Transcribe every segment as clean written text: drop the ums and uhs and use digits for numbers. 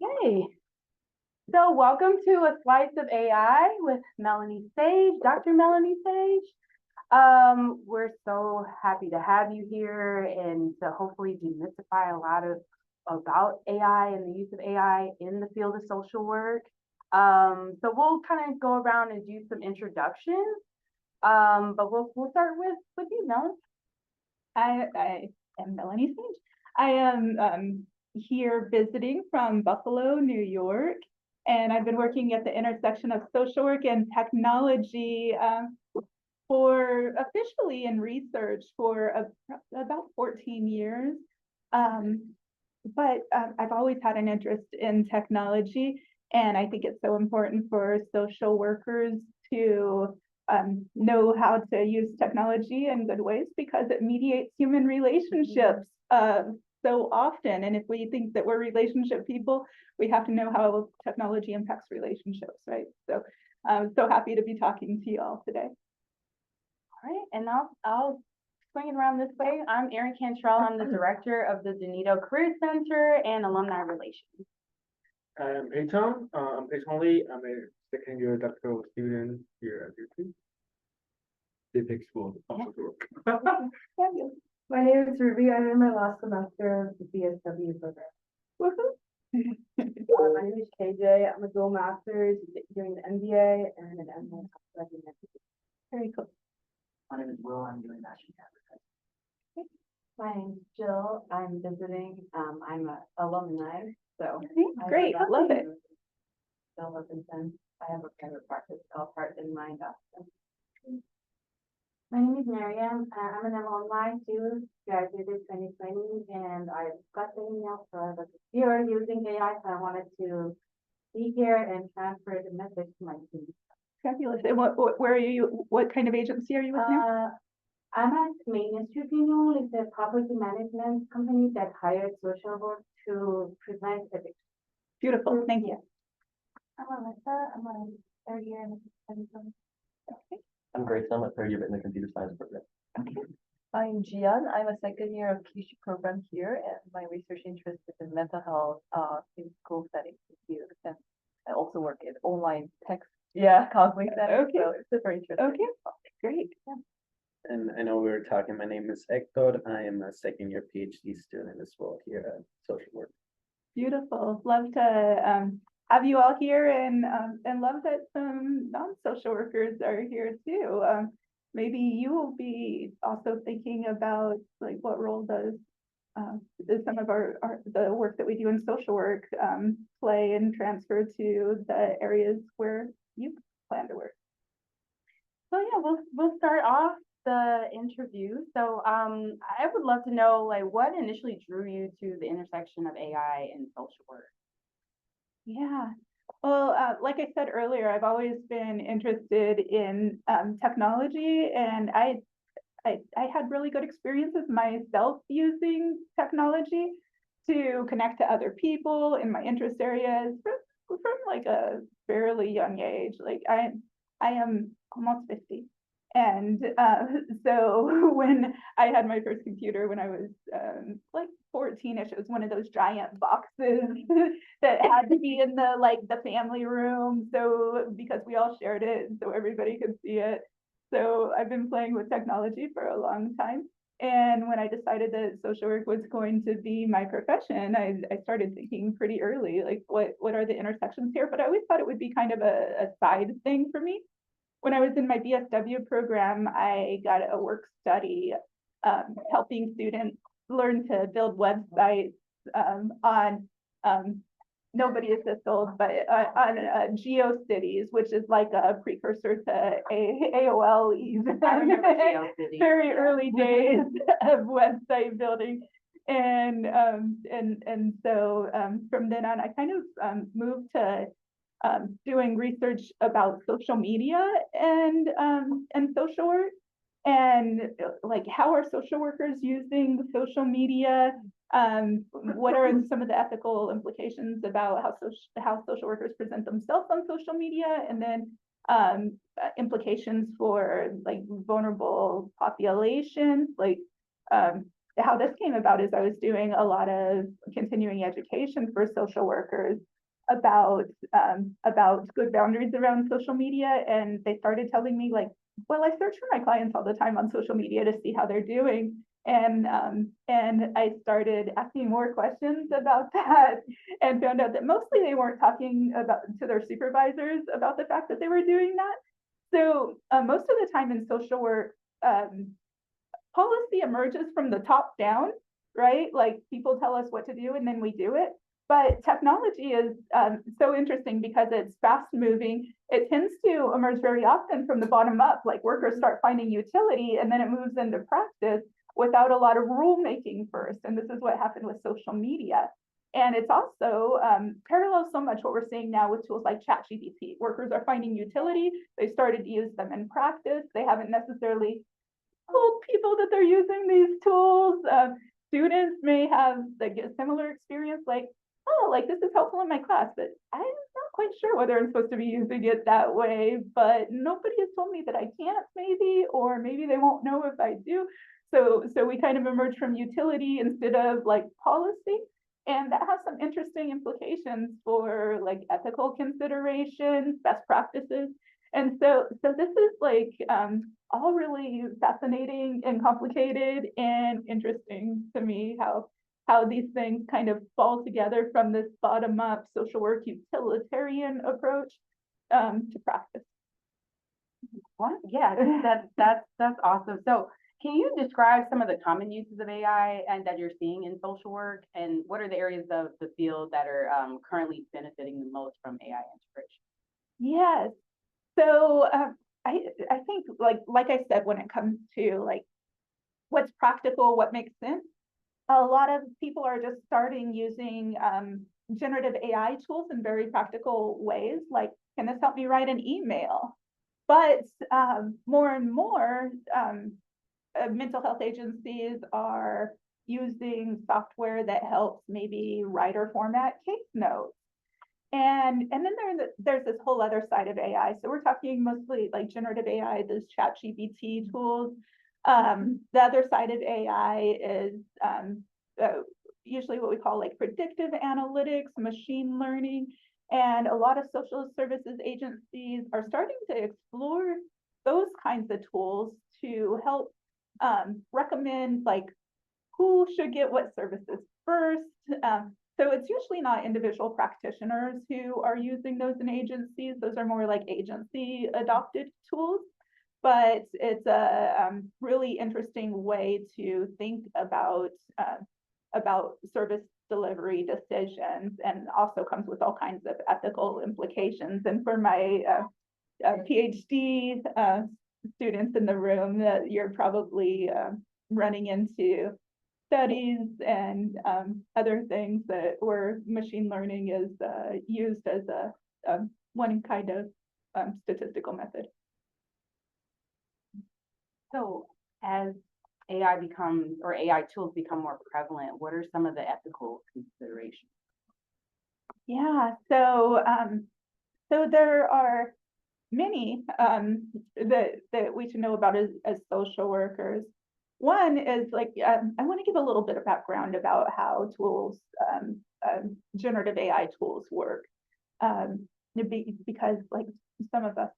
Yay. So welcome to A Slice of AI with Melanie Sage, Dr. Melanie Sage. We're so happy to have you here and to hopefully demystify a lot of about AI and the use of AI in the field of social work. So we'll kind of go around and do some introductions. But we'll start with you, Melanie. I am Melanie Sage. I am here visiting from Buffalo, New York, and I've been working at the intersection of social work and technology for officially in research for about 14 years. But I've always had an interest in technology, and I think it's so important for social workers to know how to use technology in good ways because it mediates human relationships so often. And if we think that we're relationship people, we have to know how technology impacts relationships, right? So I'm so happy to be talking to you all today. All right, and I'll swing it around this way. I'm Erin Cantrell. I'm the director of the DiNitto Career Center and Alumni Relations. I'm Peyton. I'm Peyton Lee. I'm a second year doctoral student here at UT. Civic School of Social Work. My name is Ruby. I'm in my last semester of the BSW program. My name is KJ. I'm a dual master's doing the MBA and an MA. Very cool. My name is Will. I'm doing National Advertising. My name's Jill. I'm visiting. I'm an alumni. So Great. I love it. Still Livingston. I have a private practice, all part in mind. My name is Miriam. I'm an alumni too, graduated 2020, and I've got the email for the year using AI, so I wanted to be here and transfer the message to my team. Fabulous. And where are you? What kind of agency are you with now? I'm at Maintenance Tribunal. It's a property management company that hires social work to prevent eviction. Beautiful. Thank you. I'm Alyssa. I'm a third year in the Okay. I'm Grayson. I'm a third year in the computer science program. Okay. I'm Gian. I'm a second year of Kishi program here, and my research interest is in mental health in school settings here. And I also work in online text, counseling settings. Okay. So it's super interesting. Okay. Great. Yeah. And I know we were talking. My name is Hector. I am a second year PhD student as well here at social work. Beautiful. Love to have you all here, and love that some non-social workers are here too. Maybe you will be also thinking about like what role does some of the work that we do in social work play and transfer to the areas where you plan to work. So yeah, we'll start off the interview. So I would love to know like what initially drew you to the intersection of AI and social work. Yeah. Well, like I said earlier, I've always been interested in technology, and I had really good experiences myself using technology to connect to other people in my interest areas from like a fairly young age. Like I am almost 50. And so when I had my first computer when I was like 14ish, it was one of those giant boxes that had to be in the family room. So because we all shared it, so everybody could see it. So I've been playing with technology for a long time. And when I decided that social work was going to be my profession, I started thinking pretty early, like what are the intersections here? But I always thought it would be kind of a side thing for me. When I was in my BSW program, I got a work study helping students learn to build websites on nobody is this old, but on GeoCities, which is like a precursor to AOL. Even I remember GeoCities. Very early days of website building. And so from then on, I kind of moved to doing research about social media and social work, and like how are social workers using social media, what are some of the ethical implications about how social workers present themselves on social media, and then implications for like vulnerable populations, like how this came about is I was doing a lot of continuing education for social workers about good boundaries around social media, and they started telling me like, well, I search for my clients all the time on social media to see how they're doing. And I started asking more questions about that and found out that mostly they weren't talking about to their supervisors about the fact that they were doing that. So most of the time in social work, policy emerges from the top down, right? Like people tell us what to do and then we do it. But technology is so interesting because it's fast moving. It tends to emerge very often from the bottom up, like workers start finding utility and then it moves into practice without a lot of rulemaking first. And this is what happened with social media. And it's also parallels so much what we're seeing now with tools like ChatGPT. Workers are finding utility. They started to use them in practice. They haven't necessarily told people that they're using these tools. Students may have like a similar experience, like, oh, like this is helpful in my class, but I'm not quite sure whether I'm supposed to be using it that way, but nobody has told me that I can't maybe, or maybe they won't know if I do. So we kind of emerge from utility instead of like policy. And that has some interesting implications for like ethical considerations, best practices. And so this is like all really fascinating and complicated and interesting to me how these things kind of fall together from this bottom up social work utilitarian approach to practice. What? Yeah, that's awesome. So can you describe some of the common uses of AI and that you're seeing in social work, and what are the areas of the field that are currently benefiting the most from AI integration? Yes. So I think like I said, when it comes to like what's practical, what makes sense, a lot of people are just starting using generative AI tools in very practical ways. Like, can this help me write an email? But more and more mental health agencies are using software that helps maybe write or format case notes. And then there's this whole other side of AI. So we're talking mostly like generative AI, those ChatGPT tools. The other side of AI is usually what we call like predictive analytics, machine learning. And a lot of social services agencies are starting to explore those kinds of tools to help recommend like who should get what services first. So it's usually not individual practitioners who are using those in agencies. Those are more like agency adopted tools, but it's a really interesting way to think about service delivery decisions, and also comes with all kinds of ethical implications. And for my PhD students in the room, that you're probably running into studies and other things that where machine learning is used as a one kind of statistical method. So as AI becomes, or AI tools become more prevalent, what are some of the ethical considerations? Yeah, so there are many that we should know about as social workers. One is like, I want to give a little bit of background about how tools, generative AI tools work. Because like some of us,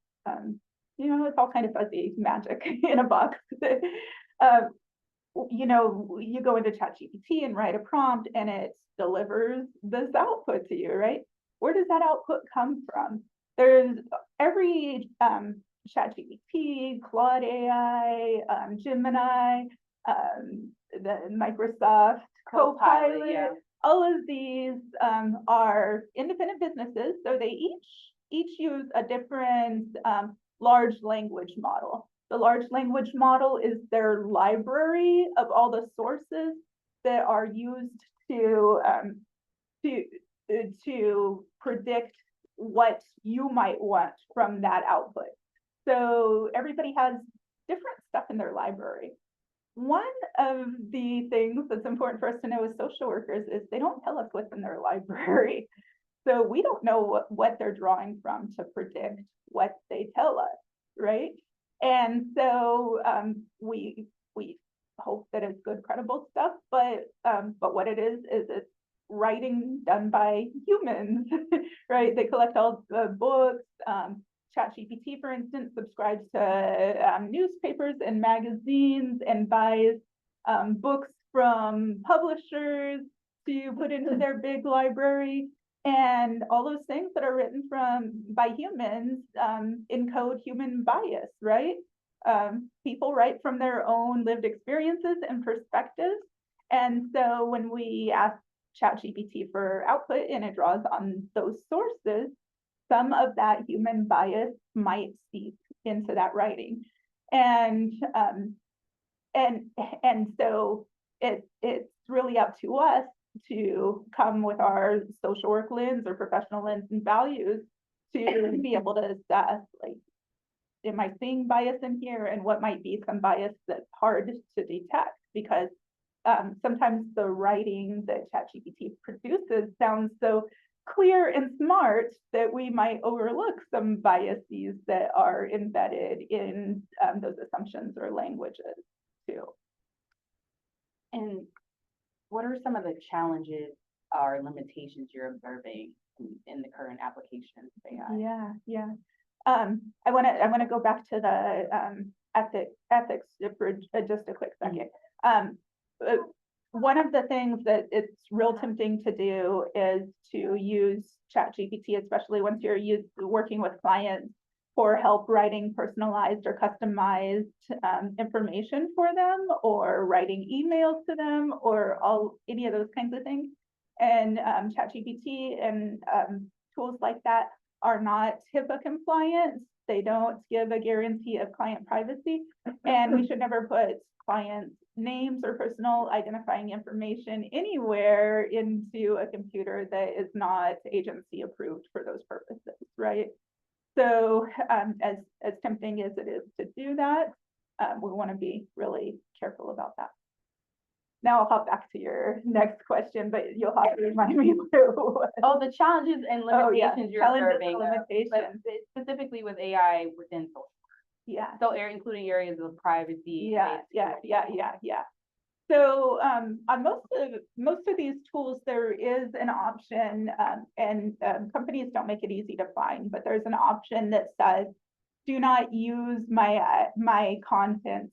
it's all kind of fuzzy magic in a box. You go into ChatGPT and write a prompt and it delivers this output to you, right? Where does that output come from? There's every ChatGPT, Claude AI, Gemini, the Microsoft Copilot, yeah. all of these are independent businesses. So they each use a different large language model. The large language model is their library of all the sources that are used to predict what you might want from that output. So everybody has different stuff in their library. One of the things that's important for us to know as social workers is they don't tell us what's in their library. So we don't know what they're drawing from to predict what they tell us, right? And so we hope that it's good, credible stuff, but what it is it's writing done by humans, right? They collect all the books. ChatGPT, for instance, subscribes to newspapers and magazines and buys books from publishers to put into their big library. And all those things that are written by humans encode human bias, right? People write from their own lived experiences and perspectives. And so when we ask ChatGPT for output and it draws on those sources, some of that human bias might seep into that writing. And so it's really up to us to come with our social work lens or professional lens and values to be able to assess, like, am I seeing bias in here, and what might be some bias that's hard to detect, because sometimes the writing that ChatGPT produces sounds so clear and smart that we might overlook some biases that are embedded in those assumptions or languages too. And what are some of the challenges or limitations you're observing in the current applications of AI? Yeah. I want to go back to the ethics for just a quick second. One of the things that it's real tempting to do is to use ChatGPT, especially once you're working with clients, for help writing personalized or customized information for them, or writing emails to them, or any of those kinds of things. And ChatGPT and tools like that are not HIPAA compliant. They don't give a guarantee of client privacy, and we should never put clients' names or personal identifying information anywhere into a computer that is not agency approved for those purposes, right? So as tempting as it is to do that, we want to be really careful about that. Now I'll hop back to your next question, but you'll have to remind me too. Oh, the challenges and limitations you're Challenges and observing, limitations. but specifically with AI within social. Yeah. So including areas of privacy. Yeah. So on most of these tools, there is an option, and companies don't make it easy to find, but there's an option that says, do not use my content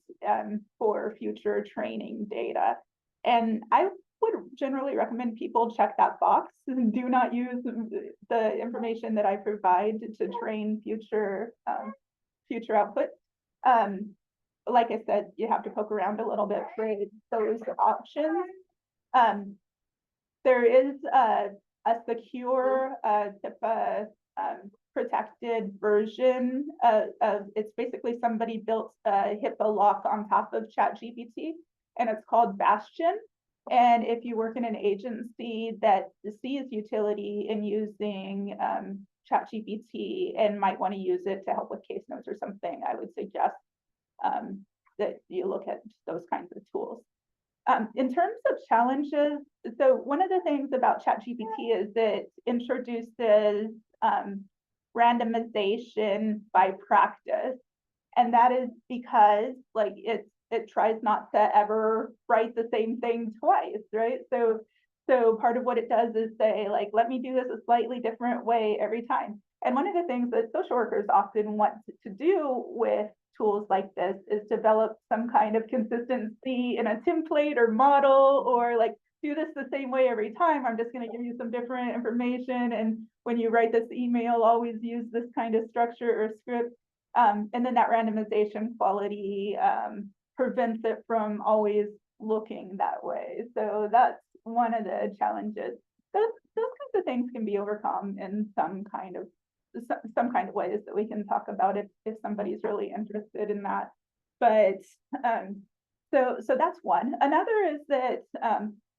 for future training data. And I would generally recommend people check that box and do not use the information that I provide to train future output. Like I said, you have to poke around a little bit for those options. There is a secure HIPAA protected version of it's basically somebody built a HIPAA lock on top of ChatGPT, and it's called Bastion. And if you work in an agency that sees utility in using ChatGPT and might want to use it to help with case notes or something, I would suggest that you look at those kinds of tools. In terms of challenges, so one of the things about ChatGPT is it introduces randomization by practice. And that is because, like, it tries not to ever write the same thing twice, right? So part of what it does is say, like, let me do this a slightly different way every time. And one of the things that social workers often want to do with tools like this is develop some kind of consistency in a template or model, or like, do this the same way every time. I'm just going to give you some different information. And when you write this email, always use this kind of structure or script. And then that randomization quality prevents it from always looking that way. So that's one of the challenges. Those kinds of things can be overcome in some kind of ways that we can talk about if somebody's really interested in that. But so that's one. Another is that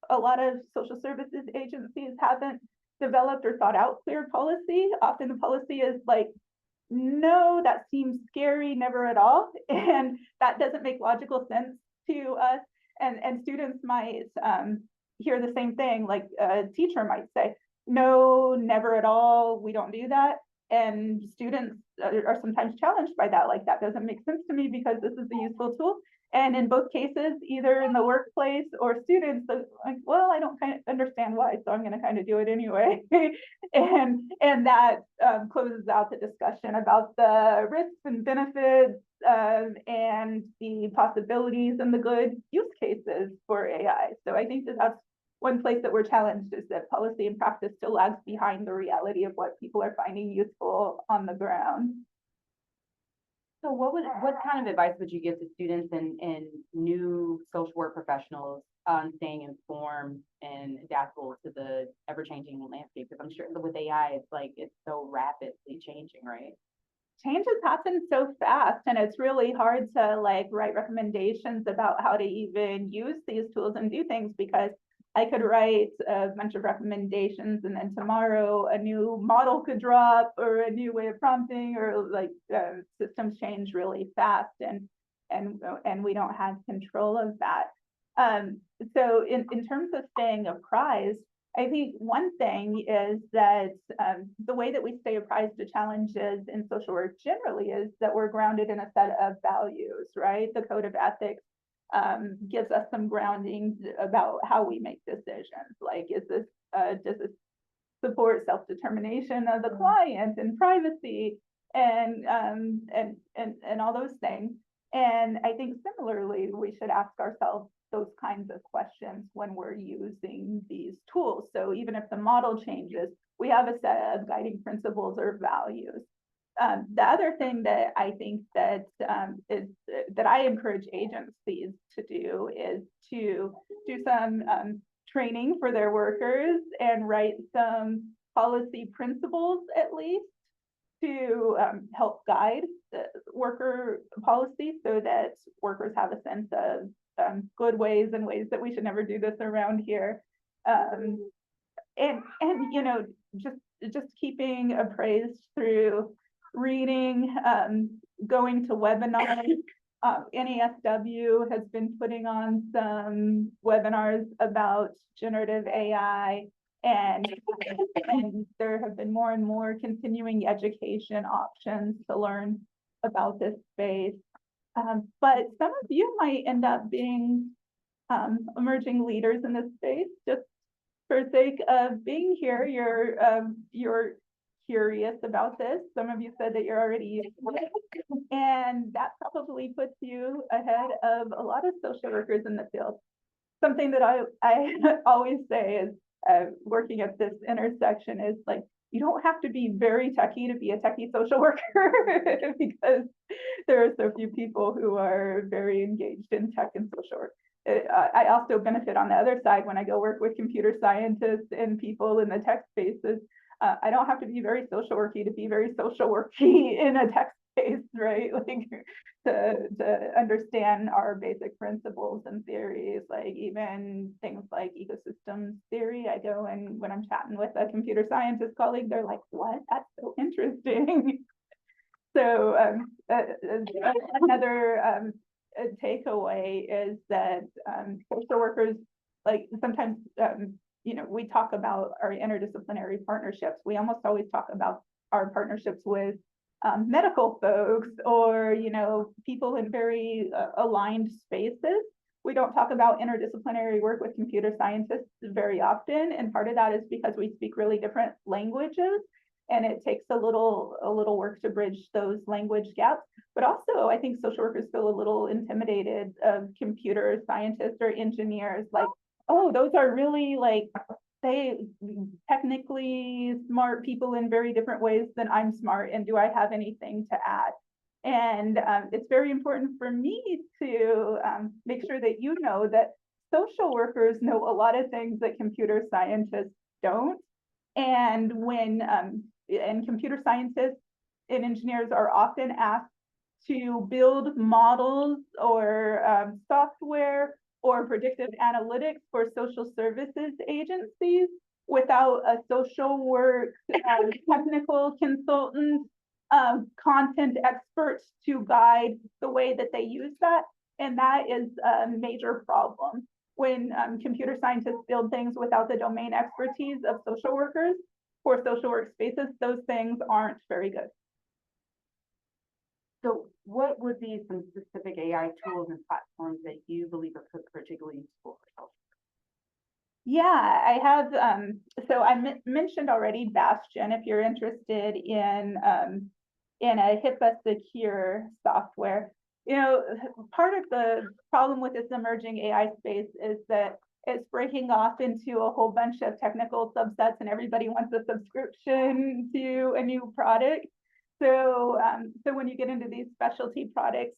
a lot of social services agencies haven't developed or thought out clear policy. Often the policy is like, no, that seems scary, never at all. And that doesn't make logical sense to us. And students might hear the same thing, like a teacher might say, no, never at all, we don't do that. And students are sometimes challenged by that, like, that doesn't make sense to me because this is a useful tool. And in both cases, either in the workplace or students, they're like, well, I don't kind of understand why, so I'm going to kind of do it anyway. and that closes out the discussion about the risks and benefits and the possibilities and the good use cases for AI. So I think that that's one place that we're challenged, is that policy and practice still lags behind the reality of what people are finding useful on the ground. So what kind of advice would you give to students and new social work professionals on staying informed and adaptable to the ever-changing landscape? Because I'm sure with AI, it's so rapidly changing, right? Changes happen so fast, and it's really hard to write recommendations about how to even use these tools and do things, because I could write a bunch of recommendations and then tomorrow a new model could drop, or a new way of prompting, or systems change really fast, and we don't have control of that. So in terms of staying apprised, I think one thing is that the way that we stay apprised to challenges in social work generally is that we're grounded in a set of values, right? The code of ethics gives us some grounding about how we make decisions. Does this support self-determination of the client and privacy and all those things? And I think similarly, we should ask ourselves those kinds of questions when we're using these tools. So even if the model changes, we have a set of guiding principles or values. The other thing that I think that that I encourage agencies to do is to do some training for their workers and write some policy principles, at least, to help guide the worker policy, so that workers have a sense of good ways and ways that we should never do this around here. And just keeping appraised through reading, going to webinars. NASW has been putting on some webinars about generative AI, and there have been more and more continuing education options to learn about this space. But some of you might end up being emerging leaders in this space. Just for sake of being here, you're curious about this. Some of you said that you're already using it, and that probably puts you ahead of a lot of social workers in the field. Something that I always say is, working at this intersection, is you don't have to be very techie to be a techie social worker because there are so few people who are very engaged in tech and social work. I also benefit on the other side when I go work with computer scientists and people in the tech spaces. I don't have to be very social worky to be very social worky in a tech space, right? To understand our basic principles and theories, even things like ecosystems theory. I go, and when I'm chatting with a computer scientist colleague, they're like, what? That's so interesting. So another takeaway is that social workers, sometimes, we talk about our interdisciplinary partnerships. We almost always talk about our partnerships with medical folks, or, people in very aligned spaces. We don't talk about interdisciplinary work with computer scientists very often. And part of that is because we speak really different languages, and it takes a little work to bridge those language gaps. But also, I think social workers feel a little intimidated of computer scientists or engineers, oh, those are really they technically smart people in very different ways than I'm smart, and do I have anything to add? And it's very important for me to make sure that you know that social workers know a lot of things that computer scientists don't. And when and computer scientists and engineers are often asked to build models or software or predictive analytics for social services agencies without a social work technical consultant, content experts to guide the way that they use that. And that is a major problem. When computer scientists build things without the domain expertise of social workers for social work spaces, those things aren't very good. So what would be some specific AI tools and platforms that you believe are particularly useful for health? Yeah, I have, so I mentioned already Bastion, if you're interested in a HIPAA secure software. You know, part of the problem with this emerging AI space is that it's breaking off into a whole bunch of technical subsets and everybody wants a subscription to a new product. So, so when you get into these specialty products,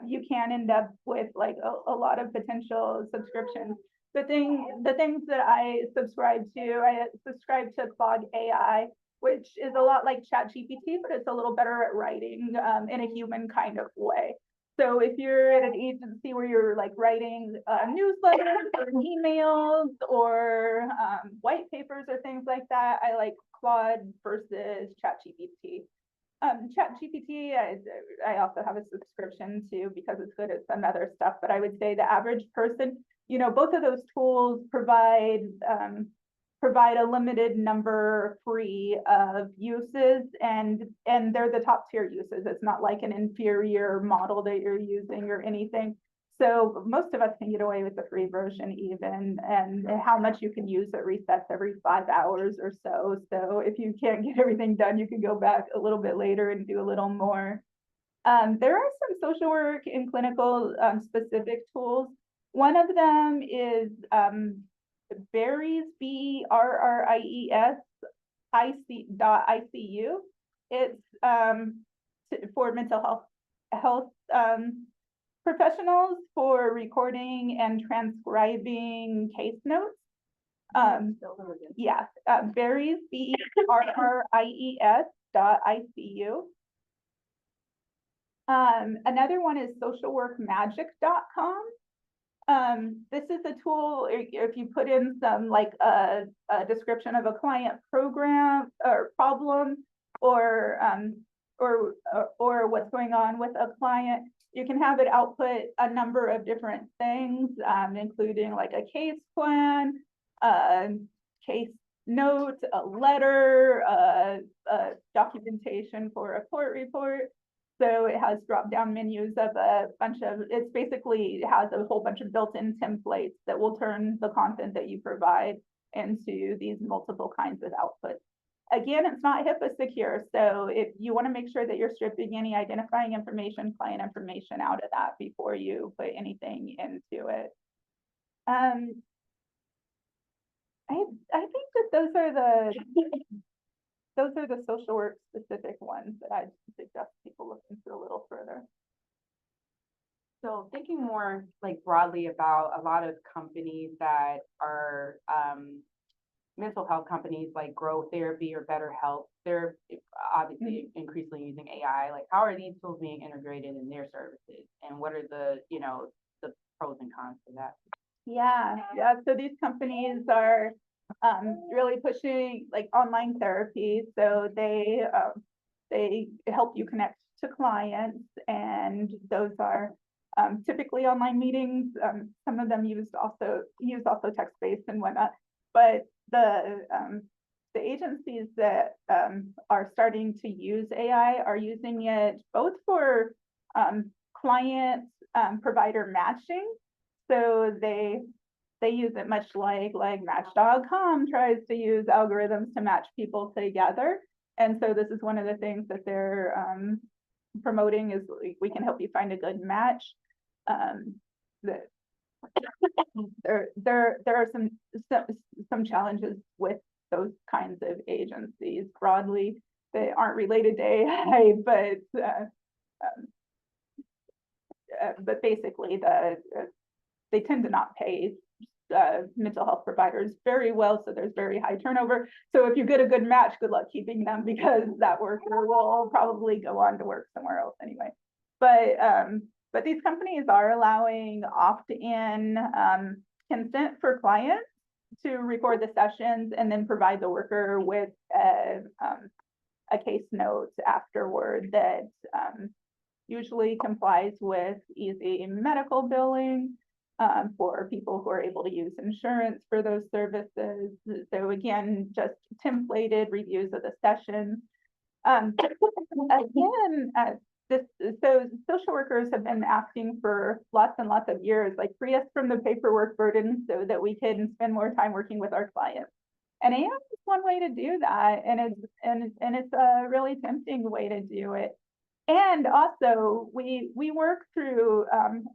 you can end up with like a lot of potential subscriptions. The things that I subscribe to Claude AI, which is a lot like ChatGPT, but it's a little better at writing in a human kind of way. So if you're at an agency where you're like writing newsletters or emails or white papers or things like that, I like Claude versus ChatGPT. ChatGPT, I also have a subscription to because it's good at some other stuff, but I would say the average person, you know, both of those tools provide a limited number free of uses, and they're the top tier uses. It's not like an inferior model that you're using or anything. So most of us can get away with the free version even, and how much you can use it resets every 5 hours or so. So if you can't get everything done, you can go back a little bit later and do a little more. There are some social work and clinical specific tools. One of them is Berries, BRRIES, IC.ICU. It's for mental health professionals for recording and transcribing case notes. Yeah, Berries, BRRIES.ICU. Another one is socialworkmagic.com. This is a tool if you put in some like a description of a client program or problem or what's going on with a client, you can have it output a number of different things, including like a case plan, case note, a letter, documentation for a court report. So it has drop-down menus of a bunch of, it's basically has a whole bunch of built-in templates that will turn the content that you provide into these multiple kinds of outputs. Again, it's not HIPAA secure, so if you want to make sure that you're stripping any identifying information, client information out of that before you put anything into it. I think that those are the social work specific ones that I'd suggest people look into a little further. So thinking more like broadly about a lot of companies that are mental health companies like Grow Therapy or Better Health, they're obviously increasingly using AI. Like, how are these tools being integrated in their services, and what are the, you know, the pros and cons to that? Yeah. So these companies are really pushing like online therapy. So they help you connect to clients, and those are typically online meetings. Some of them use also text-based and whatnot. But the agencies that are starting to use AI are using it both for client provider matching. So they use it much like Match.com tries to use algorithms to match people together. And so this is one of the things that they're promoting is we can help you find a good match. There are some challenges with those kinds of agencies broadly that aren't related to AI, but basically they tend to not pay mental health providers very well, so there's very high turnover. So if you get a good match, good luck keeping them, because that worker will probably go on to work somewhere else anyway. But these companies are allowing opt-in consent for clients to record the sessions and then provide the worker with a case note afterward that usually complies with easy medical billing for people who are able to use insurance for those services. So again, just templated reviews of the sessions. Again, so social workers have been asking for lots and lots of years, like free us from the paperwork burden so that we can spend more time working with our clients. And AI is one way to do that, and it's a really tempting way to do it. And also, we work through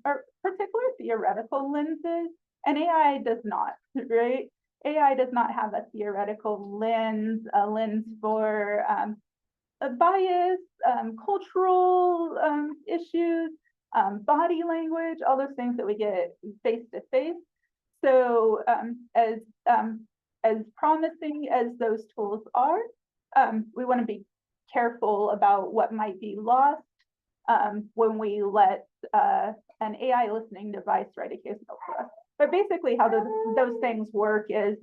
our particular theoretical lenses, and AI does not, right? AI does not have a theoretical lens, a lens for a bias, cultural issues, body language, all those things that we get face to face. So as promising as those tools are, we want to be careful about what might be lost when we let an AI listening device write a case note for us. But basically, how those things work is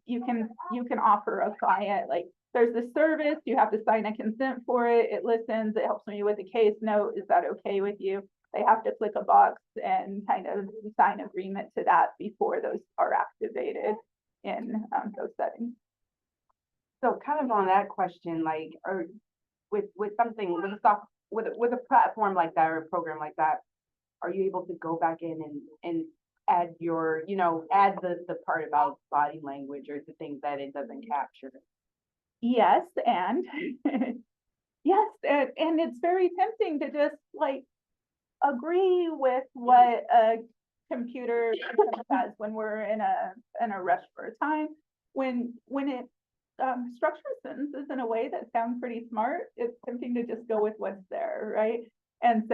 you can offer a client, like, there's this service, you have to sign a consent for it, it listens, it helps me with a case note, is that okay with you? They have to click a box and kind of sign agreement to that before those are activated in those settings. So kind of on that question, like, or with something, with a platform like that or a program like that, are you able to go back in and add your, add the part about body language or the things that it doesn't capture? Yes, and yes, and it's very tempting to just like agree with what a computer says when we're in a rush for a time. When it structures sentences in a way that sounds pretty smart, it's tempting to just go with what's there, right? And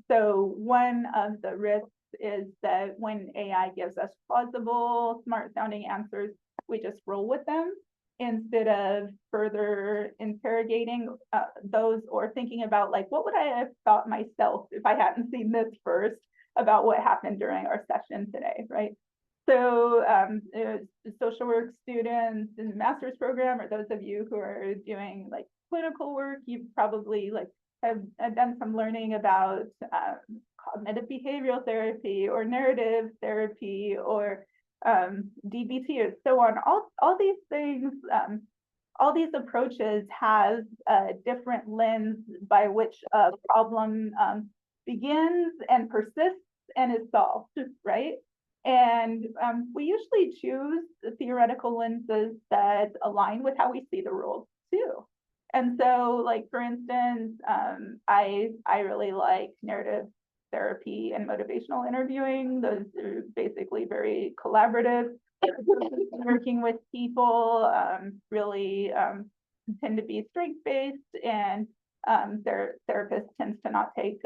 so one of the risks is that when AI gives us plausible, smart sounding answers, we just roll with them instead of further interrogating those or thinking about, like, what would I have thought myself if I hadn't seen this first about what happened during our session today, right? So social work students in the master's program, or those of you who are doing like clinical work, you probably have done some learning about cognitive behavioral therapy or narrative therapy or DBT or so on. All these things, all these approaches have a different lens by which a problem begins and persists and is solved, right? And we usually choose the theoretical lenses that align with how we see the world too. And so, like, for instance, I really like narrative therapy and motivational interviewing. Those are basically very collaborative, working with people, really tend to be strength-based, and their therapist tends to not take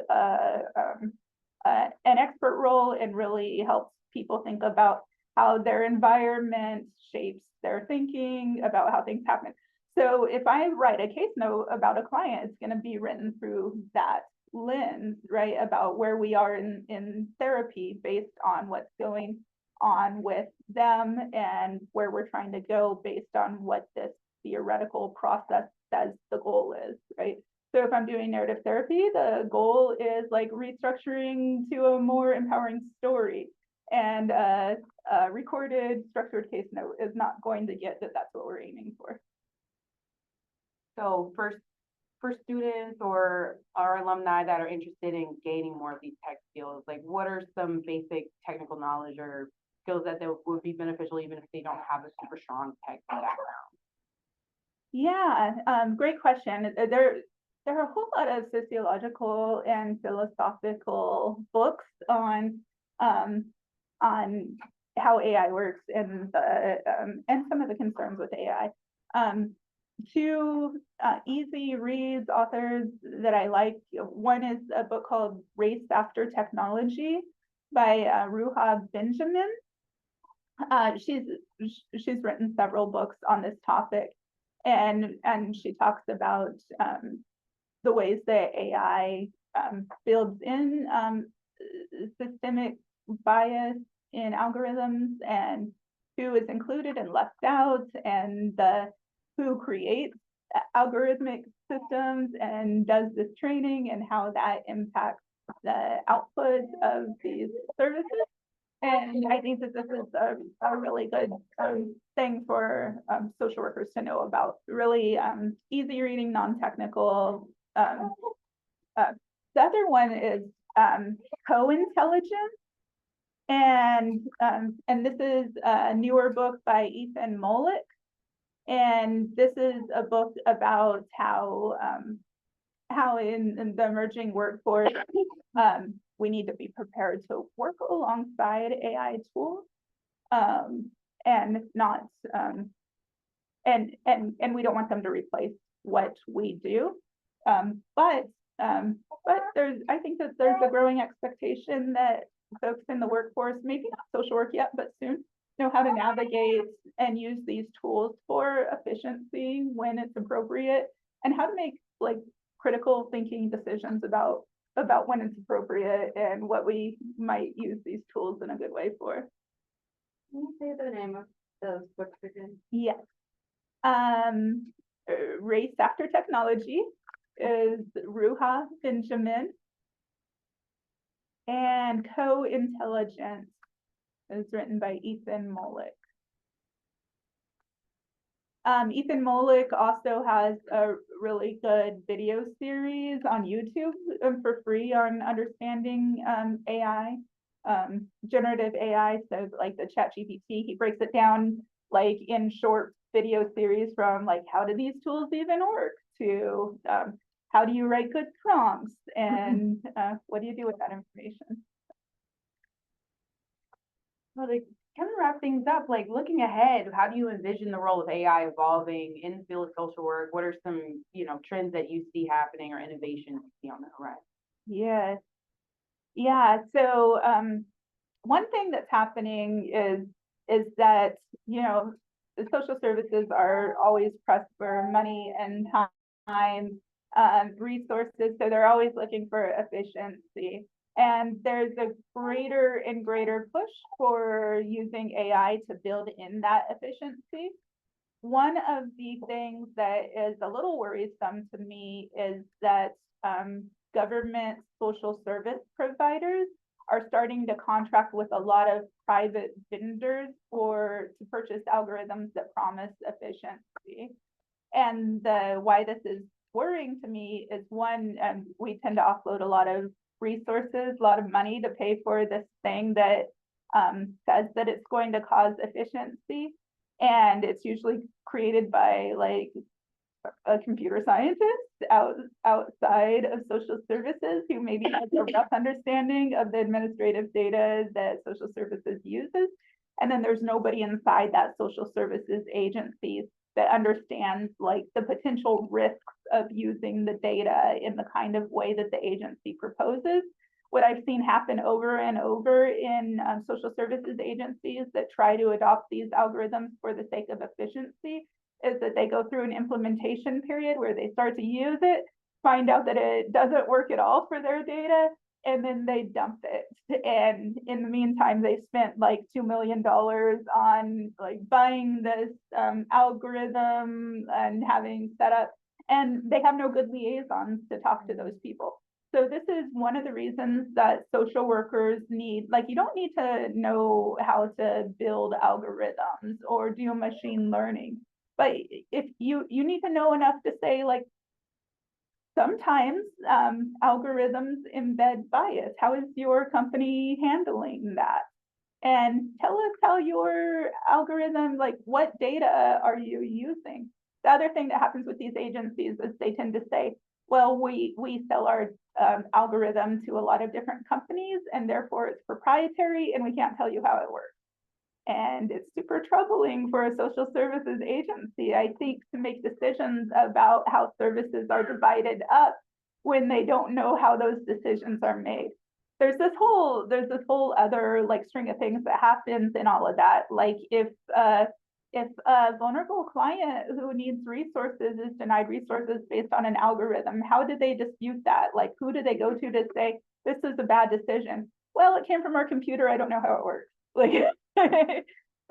an expert role and really helps people think about how their environment shapes their thinking about how things happen. So if I write a case note about a client, it's going to be written through that lens, right, about where we are in therapy based on what's going on with them and where we're trying to go based on what this theoretical process says the goal is, right? So if I'm doing narrative therapy, the goal is like restructuring to a more empowering story. And a recorded structured case note is not going to get that that's what we're aiming for. So for students or our alumni that are interested in gaining more of these tech skills, like, what are some basic technical knowledge or skills that would be beneficial even if they don't have a super strong tech background? Yeah, great question. There are a whole lot of sociological and philosophical books on how AI works and some of the concerns with AI. Two easy reads, authors that I like. One is a book called Race After Technology by Ruha Benjamin. She's written several books on this topic, and she talks about the ways that AI builds in systemic bias in algorithms and who is included and left out, and who creates algorithmic systems and does this training and how that impacts the output of these services. And I think that this is a really good thing for social workers to know about. Really easy reading, non-technical The other one is co-intelligence. And this is a newer book by Ethan Mollick. And this is a book about how in the emerging workforce, we need to be prepared to work alongside AI tools, and not, and we don't want them to replace what we do. But I think that there's a growing expectation that folks in the workforce, maybe not social work yet, but soon, know how to navigate and use these tools for efficiency when it's appropriate, and how to make like critical thinking decisions about when it's appropriate and what we might use these tools in a good way for. Can you say the name of those books again? Yes. Race After Technology is Ruha Benjamin. And Co-Intelligence is written by Ethan Mollick. Ethan Mollick also has a really good video series on YouTube for free on understanding AI, generative AI. So like the ChatGPT, he breaks it down like in short video series from like, how do these tools even work, to how do you write good prompts, and what do you do with that information? Well, to kind of wrap things up, like looking ahead, how do you envision the role of AI evolving in the field of social work? What are some, trends that you see happening or innovations you see on the horizon? Yes. Yeah. So one thing that's happening is that, the social services are always pressed for money and time, resources. So they're always looking for efficiency. And there's a greater and greater push for using AI to build in that efficiency. One of the things that is a little worrisome to me is that government social service providers are starting to contract with a lot of private vendors to purchase algorithms that promise efficiency. And why this is worrying to me is, one, we tend to offload a lot of resources, a lot of money to pay for this thing that says that it's going to cause efficiency. And it's usually created by like a computer scientist outside of social services who maybe has a rough understanding of the administrative data that social services uses. And then there's nobody inside that social services agency that understands like the potential risks of using the data in the kind of way that the agency proposes. What I've seen happen over and over in social services agencies that try to adopt these algorithms for the sake of efficiency is that they go through an implementation period where they start to use it, find out that it doesn't work at all for their data, and then they dump it. And in the meantime, they spent like $2 million on like buying this algorithm and having set up, and they have no good liaisons to talk to those people. So this is one of the reasons that social workers need, like, you don't need to know how to build algorithms or do machine learning, but if you need to know enough to say, like, sometimes algorithms embed bias. How is your company handling that? And tell us how your algorithm, like, what data are you using? The other thing that happens with these agencies is they tend to say, well, we sell our algorithm to a lot of different companies, and therefore it's proprietary and we can't tell you how it works. And it's super troubling for a social services agency, I think, to make decisions about how services are divided up when they don't know how those decisions are made. There's this whole other like string of things that happens in all of that. Like if a vulnerable client who needs resources is denied resources based on an algorithm, how do they dispute that? Like, who do they go to say, this is a bad decision? Well, it came from our computer. I don't know how it works. Like,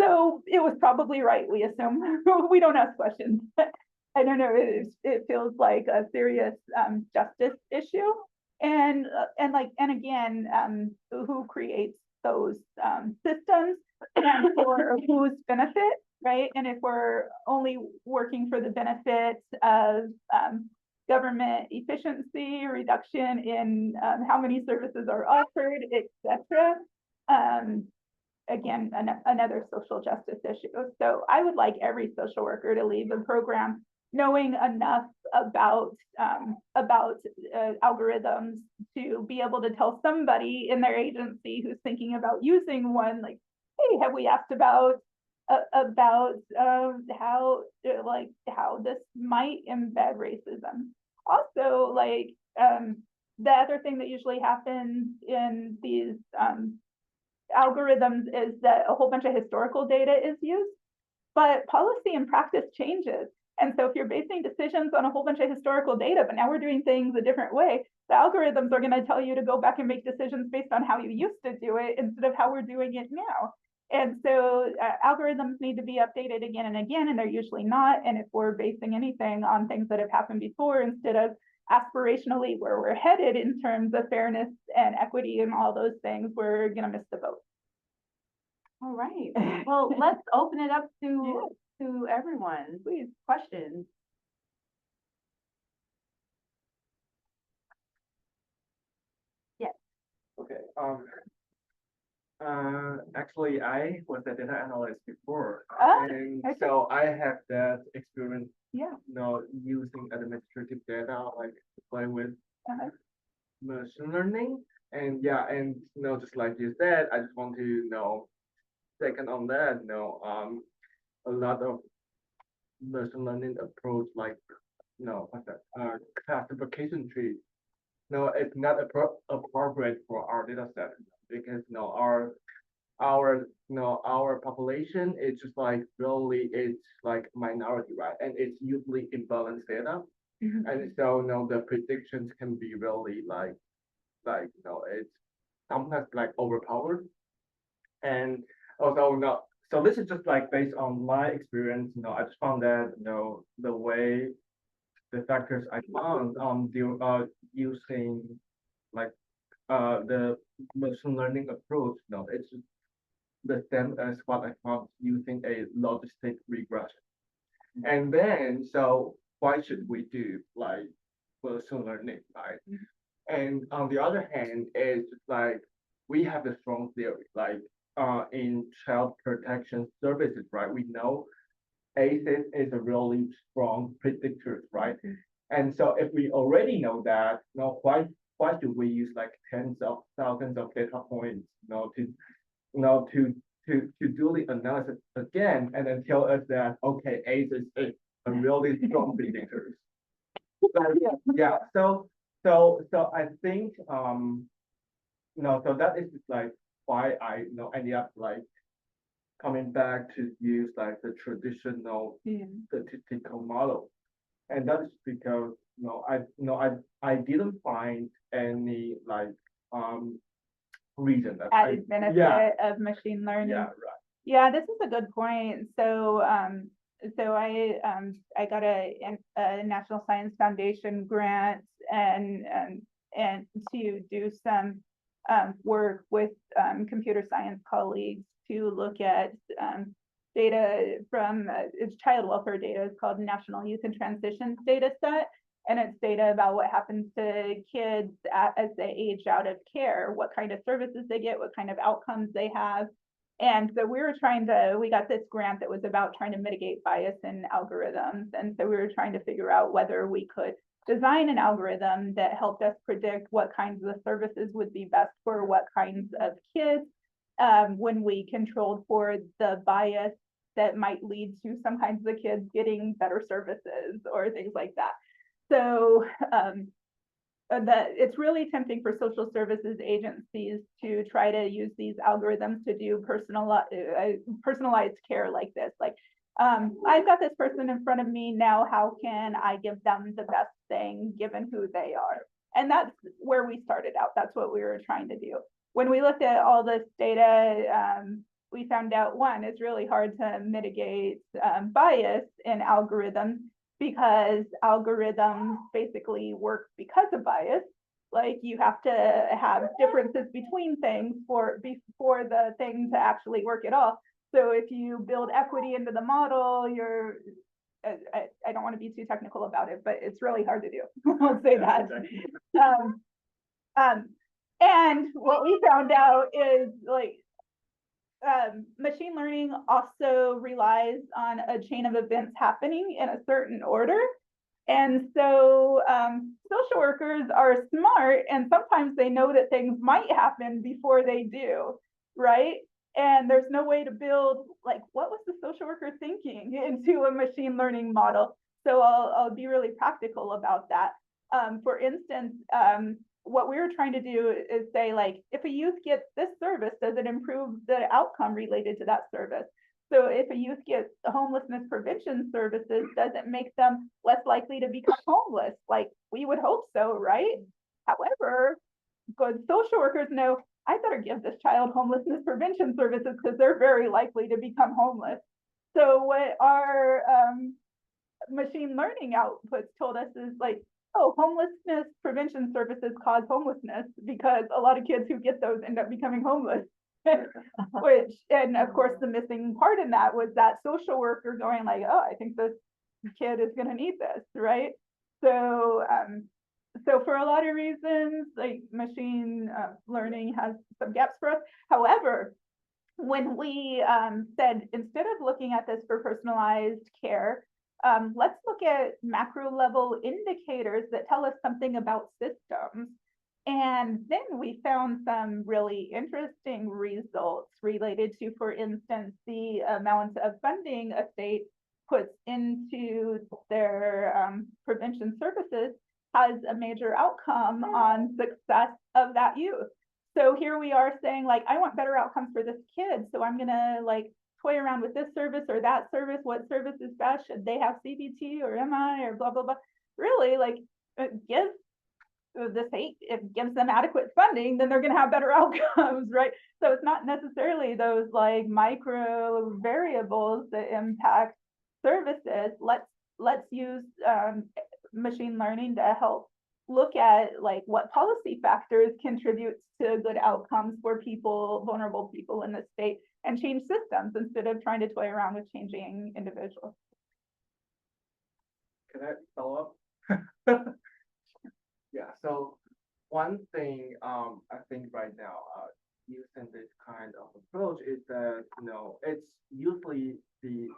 so it was probably right, we assume. We don't ask questions. I don't know, it feels like a serious justice issue. And again, who creates those systems and for whose benefit, right? And if we're only working for the benefit of government efficiency, reduction in how many services are offered, etc. Again, another social justice issue. So I would like every social worker to leave the program knowing enough about algorithms to be able to tell somebody in their agency who's thinking about using one, like, hey, have we asked about how this might embed racism? Also, like, the other thing that usually happens in these algorithms is that a whole bunch of historical data is used, but policy and practice changes. And so if you're basing decisions on a whole bunch of historical data, but now we're doing things a different way, the algorithms are going to tell you to go back and make decisions based on how you used to do it instead of how we're doing it now. And so algorithms need to be updated again and again, and they're usually not. And if we're basing anything on things that have happened before instead of aspirationally where we're headed in terms of fairness and equity and all those things, we're going to miss the boat. All right. Well, let's open it up to everyone. Please, questions. Yes. Okay, actually, I was a data analyst before, Oh, and okay. so I have that experience, Yeah. using administrative data, like to play with Uh-huh. machine learning. And yeah, and just like you said, I just want to second on that, a lot of machine learning approach, like, what's that, classification tree. No, it's not appropriate for our data set because our population is just like really it's like minority, right? And it's usually imbalanced data. Mhm. And so the predictions can be really it's sometimes like overpowered. And also so this is just like based on my experience, I just found that the way the factors I found using like the machine learning approach, it's the same as what I found using a logistic regression. And then so why should we do like machine learning, right? And on the other hand, it's like we have a strong theory, like in child protection services, right? We know ACEs is a really strong predictor, right? And so if we already know that, why do we use like tens of thousands of data points, to do the analysis again and then tell us that okay, ACEs is a really strong predictor. Yeah, so I think so that is like why I ended up like coming back to use like the traditional statistical model. And that's because I didn't find any like reason that Added benefit of machine learning. yeah, right. Yeah, this is a good point. So I got a National Science Foundation grant and to do some work with computer science colleagues to look at data from it's child welfare data. It's called National Youth and Transitions Data Set. And it's data about what happens to kids as they age out of care, what kind of services they get, what kind of outcomes they have. And so we got this grant that was about trying to mitigate bias in algorithms. And so we were trying to figure out whether we could design an algorithm that helped us predict what kinds of services would be best for what kinds of kids when we controlled for the bias that might lead to some kinds of kids getting better services or things like that. So it's really tempting for social services agencies to try to use these algorithms to do personalized care like this. Like, I've got this person in front of me now, how can I give them the best thing given who they are? And that's where we started out. That's what we were trying to do. When we looked at all this data, we found out, one, it's really hard to mitigate bias in algorithms because algorithms basically work because of bias. Like you have to have differences between things before the thing to actually work at all. So if you build equity into the model, I don't want to be too technical about it, but it's really hard to do. I'll say that. Um, and what we found out is like machine learning also relies on a chain of events happening in a certain order. And so social workers are smart, and sometimes they know that things might happen before they do, right? And there's no way to build like what was the social worker thinking into a machine learning model. So I'll be really practical about that. For instance, what we were trying to do is say like, if a youth gets this service, does it improve the outcome related to that service? So if a youth gets homelessness prevention services, does it make them less likely to become homeless? Like we would hope so, right? However, good social workers know I better give this child homelessness prevention services because they're very likely to become homeless. So what our machine learning outputs told us is like, oh, homelessness prevention services cause homelessness because a lot of kids who get those end up becoming homeless. Which, and of course, the missing part in that was that social worker going like, oh, I think this kid is going to need this, right? So, so for a lot of reasons, like machine learning has some gaps for us. However, when we said instead of looking at this for personalized care, let's look at macro level indicators that tell us something about systems. And then we found some really interesting results related to, for instance, the amount of funding a state puts into their prevention services has a major outcome on success of that youth. So here we are saying like, I want better outcomes for this kid. So I'm gonna like toy around with this service or that service. What service is best? Should they have CBT or MI or blah, blah, blah? Really like give the state, if it gives them adequate funding, then they're going to have better outcomes, right? So it's not necessarily those like micro variables that impact services. Let's use machine learning to help look at like what policy factors contribute to good outcomes for people, vulnerable people in the state, and change systems instead of trying to toy around with changing individuals. Can I follow up? Yeah, so one thing I think right now using this kind of approach is that it's usually the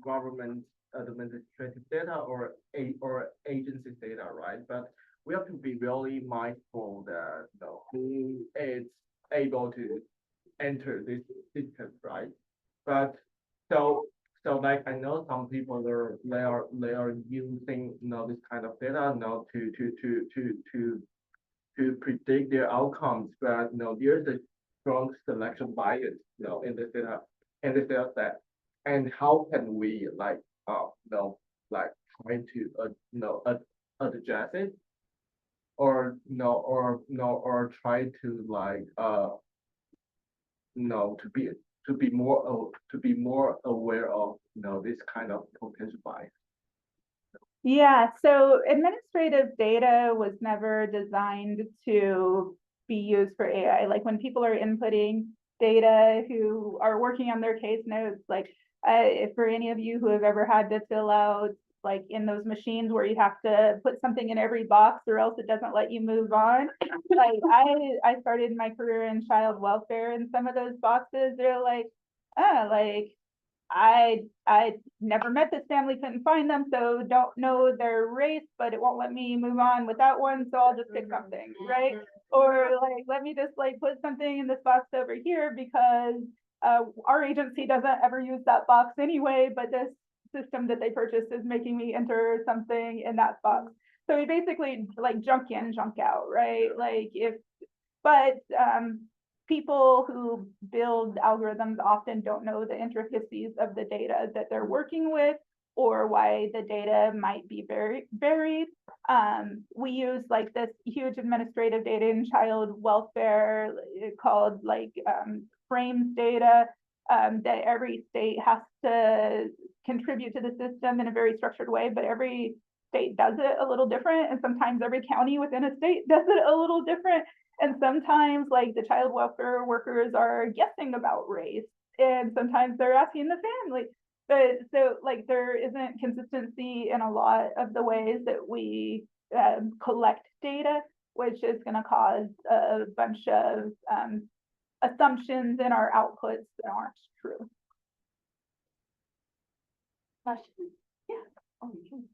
government administrative data or agency data, right? But we have to be really mindful that who is able to enter this system, right? But so like I know some people they are using this kind of data to predict their outcomes, but there's a strong selection bias in this data set. And how can we like like try to adjust it or or try to like to be more aware of this kind of potential bias. Yeah, so administrative data was never designed to be used for AI. Like when people are inputting data who are working on their case notes, like for any of you who have ever had to fill out like in those machines where you have to put something in every box or else it doesn't let you move on. Like I started my career in child welfare and some of those boxes, they're like, oh, like I never met this family, couldn't find them, so don't know their race, but it won't let me move on with that one, so I'll just pick something, right? Or like, let me just like put something in this box over here because our agency doesn't ever use that box anyway, but this system that they purchased is making me enter something in that box. So we basically like junk in, junk out, right? Like but people who build algorithms often don't know the intricacies of the data that they're working with or why the data might be very varied. We use like this huge administrative data in child welfare called like frames data that every state has to contribute to the system in a very structured way, but every state does it a little different. And sometimes every county within a state does it a little different. And sometimes like the child welfare workers are guessing about race. And sometimes they're asking the family. But so like there isn't consistency in a lot of the ways that we collect data, which is going to cause a bunch of assumptions in our outputs that aren't true. Question? Oh, you can.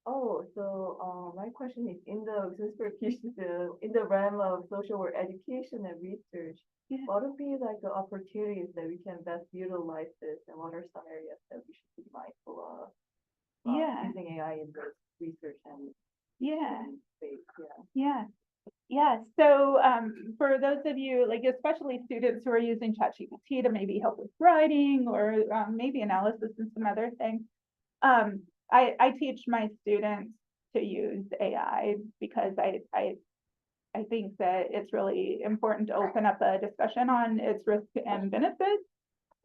So my question is in the realm of social work education and research, Yeah. what would be like the opportunities that we can best utilize this, and what are some areas that we should be mindful of? Yeah. Using AI in this research and Yeah. space, yeah. Yeah. Yeah. So for those of you, like especially students who are using ChatGPT to maybe help with writing or maybe analysis and some other things, I teach my students to use AI because I think that it's really important to open up a discussion on its risks and benefits.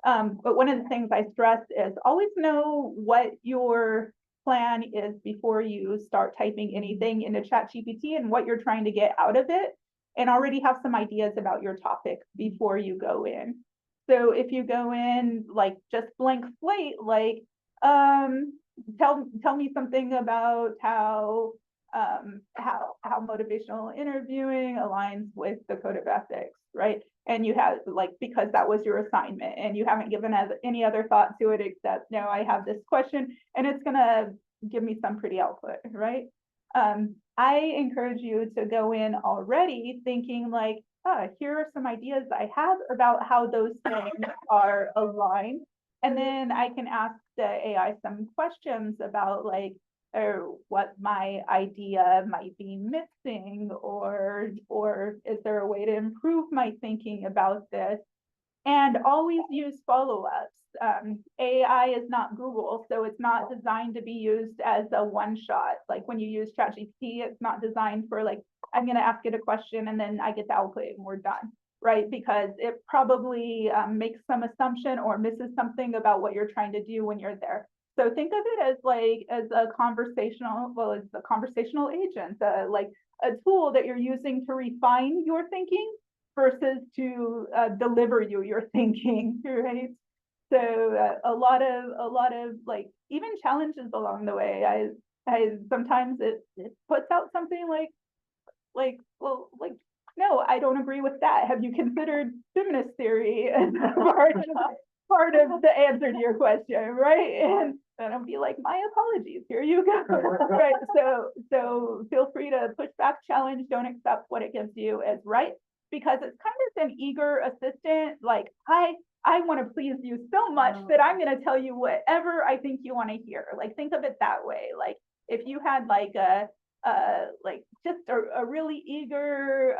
But one of the things I stress is always know what your plan is before you start typing anything into ChatGPT and what you're trying to get out of it, and already have some ideas about your topic before you go in. So if you go in like just blank slate, like tell me something about how motivational interviewing aligns with the code of ethics, right? And you have like, because that was your assignment and you haven't given us any other thought to it except, no, I have this question and it's gonna give me some pretty output, right? I encourage you to go in already thinking like, here are some ideas I have about how those things are aligned. And then I can ask the AI some questions about like, or what my idea might be missing, or is there a way to improve my thinking about this? And always use follow-ups. AI is not Google, so it's not designed to be used as a one-shot. Like when you use ChatGPT, it's not designed for like, I'm going to ask it a question and then I get the output and we're done, right? Because it probably makes some assumption or misses something about what you're trying to do when you're there. So think of it as like as a conversational, well, it's a conversational agent, like a tool that you're using to refine your thinking versus to deliver you your thinking, right? So a lot of like even challenges along the way. I sometimes it puts out something like well like no, I don't agree with that. Have you considered feminist theory as part of the answer to your question, right? And then I'll be like, my apologies, here you go. Right. So feel free to push back, challenge, don't accept what it gives you as right, because it's kind of an eager assistant. Like I want to please you so much that I'm going to tell you whatever I think you want to hear. Like think of it that way. Like if you had like like just a really eager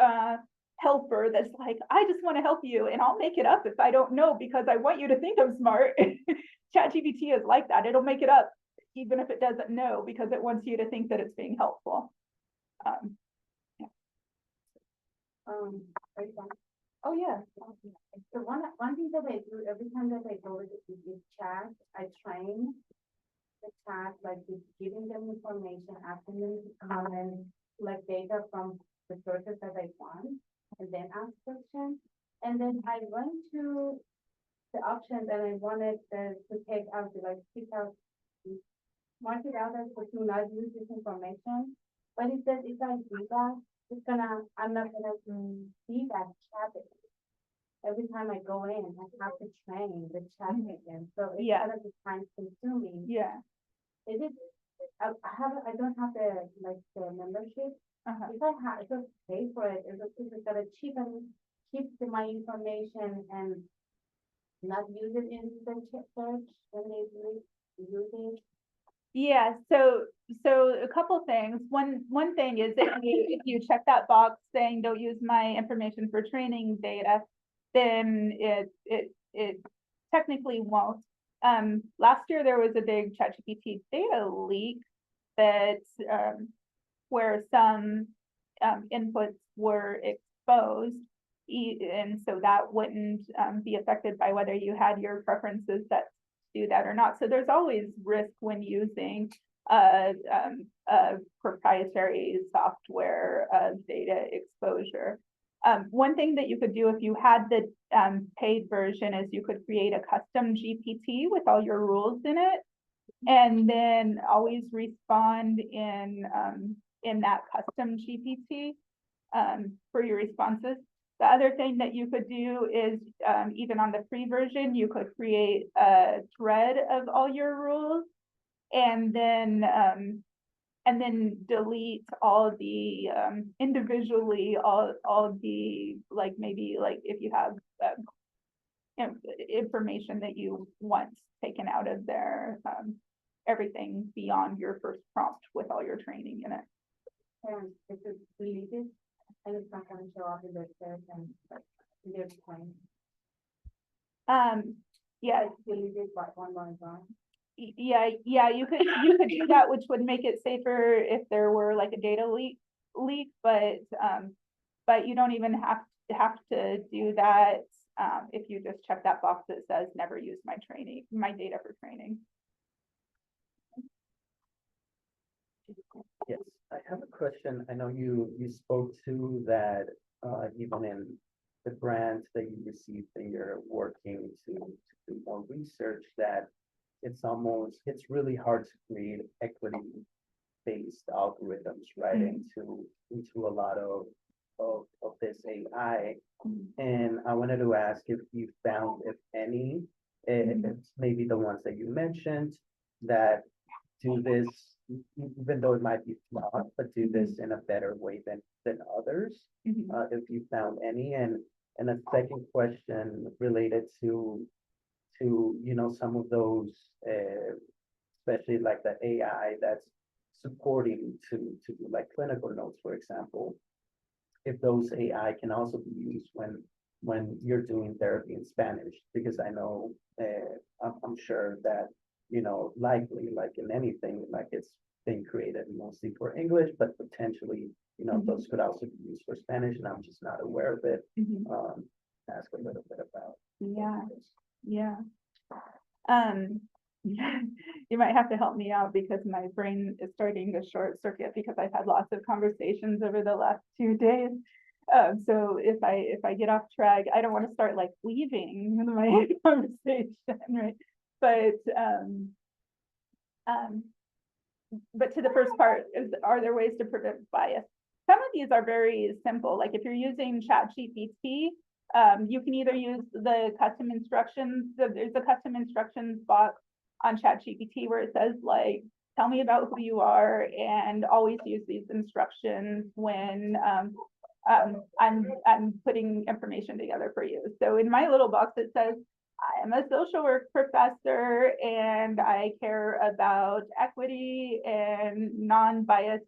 helper that's like, I just want to help you and I'll make it up if I don't know because I want you to think I'm smart. ChatGPT is like that. It'll make it up even if it doesn't know because it wants you to think that it's being helpful. Are you done? Oh, yeah. So one thing that I do every time that I go with this chat, I train the chat, like just giving them information, asking them to comment, collect data from the sources that I want, and then ask questions. And then I went to the options and I wanted to take out, to like pick out, mark it out as to not use this information. But it says if I do that, I'm not gonna see that chat every time I go in. I have to train the chat again, so it's Yeah. gonna be time consuming. Yeah. Is it, I don't have the membership. If I just pay for it, is it gonna keep my information and not use it in the search when they use it? Yeah, so a couple things. One thing is that if you check that box saying don't use my information for training data, then it technically won't. Last year there was a big ChatGPT data leak that where some inputs were exposed, and so that wouldn't be affected by whether you had your preferences set to do that or not. So there's always risk when using proprietary software data exposure. One thing that you could do if you had the paid version is you could create a custom GPT with all your rules in it, and then always respond in that custom GPT for your responses. The other thing that you could do is even on the free version, you could create a thread of all your rules, and then delete all the individually all the like maybe like if you have information that you want taken out of there, everything beyond your first prompt with all your training in it. And if it's deleted, and it's not gonna show up in the search and like, there's point. Yeah, It's deleted by one line. yeah, you could do that, which would make it safer if there were like a data leak, but you don't even have to do that if you just check that box that says never use my data for training. Yes, I have a question. I know you spoke to that, even in the grants that you received that you're working to do more research, that it's really hard to create equity-based algorithms, right, into a lot of this AI. And I wanted to ask if you found, if any, it's maybe the ones that you mentioned that do this, even though it might be flawed, but do this in a better way than others. If you found any, and a second question related to some of those, especially like the AI that's supporting to do like clinical notes, for example, if those AI can also be used when you're doing therapy in Spanish, because I know, I'm sure that, likely, like in anything, like it's being created mostly for English, but potentially, those could also be used for Spanish, and I'm just not aware of it. Ask a little bit about. Yeah. You might have to help me out because my brain is starting to short circuit because I've had lots of conversations over the last 2 days. So if I get off track, I don't want to start like weaving my conversation, right? But to the first part, are there ways to prevent bias? Some of these are very simple. Like if you're using ChatGPT, you can either use the custom instructions. There's a custom instructions box on ChatGPT where it says like, tell me about who you are, and always use these instructions when I'm putting information together for you. So in my little box, it says, I am a social work professor and I care about equity and non-biased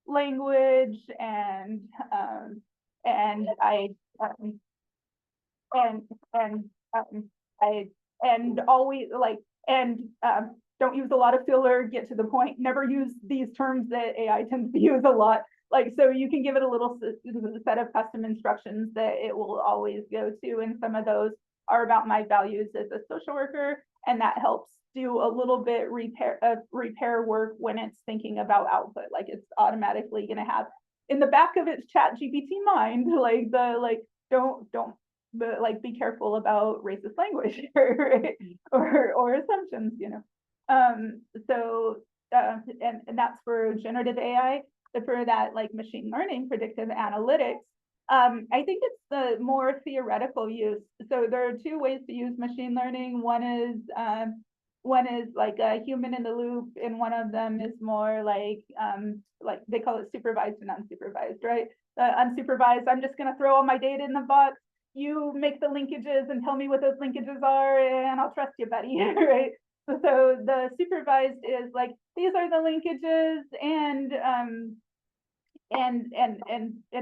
language, and always like, don't use a lot of filler, get to the point, never use these terms that AI tends to use a lot. Like, so you can give it a little set of custom instructions that it will always go to. And some of those are about my values as a social worker. And that helps do a little bit repair work when it's thinking about output. Like it's automatically going to have in the back of its ChatGPT mind, like don't but like be careful about racist language or assumptions, and that's for generative AI. For that like machine learning, predictive analytics, I think it's the more theoretical use. So there are 2 ways to use machine learning. One is like a human in the loop, and one of them is more like they call it supervised and unsupervised, right? Unsupervised, I'm just going to throw all my data in the box. You make the linkages and tell me what those linkages are, and I'll trust you, buddy, right? So the supervised is like, these are the linkages, and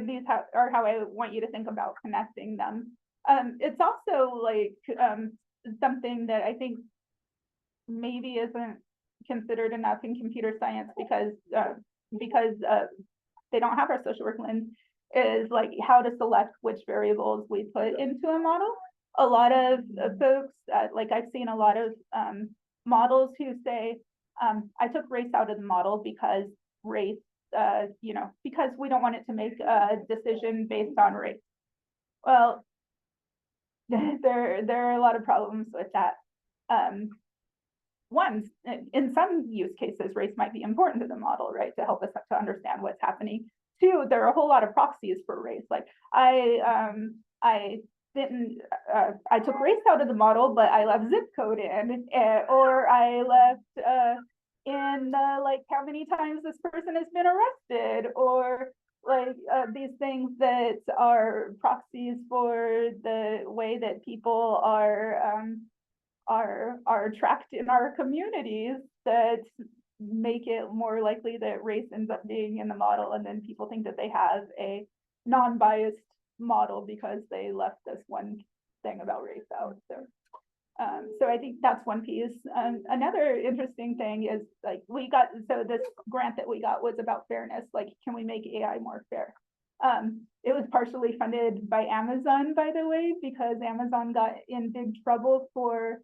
these are how I want you to think about connecting them. It's also like something that I think maybe isn't considered enough in computer science because they don't have our social work lens, is like how to select which variables we put into a model. A lot of folks, like I've seen a lot of models who say, I took race out of the model because race, because we don't want it to make a decision based on race. Well, there are a lot of problems with that. One, in some use cases, race might be important to the model, right, to help us to understand what's happening. Two, there are a whole lot of proxies for race. Like I didn't, I took race out of the model, but I left zip code in, or I left in like how many times this person has been arrested, or like these things that are proxies for the way that people are tracked in our communities that make it more likely that race ends up being in the model, and then people think that they have a non-biased model because they left this one thing about race out. So I think that's one piece. Another interesting thing is like so this grant that we got was about fairness. Like, can we make AI more fair? It was partially funded by Amazon, by the way, because Amazon got in big trouble for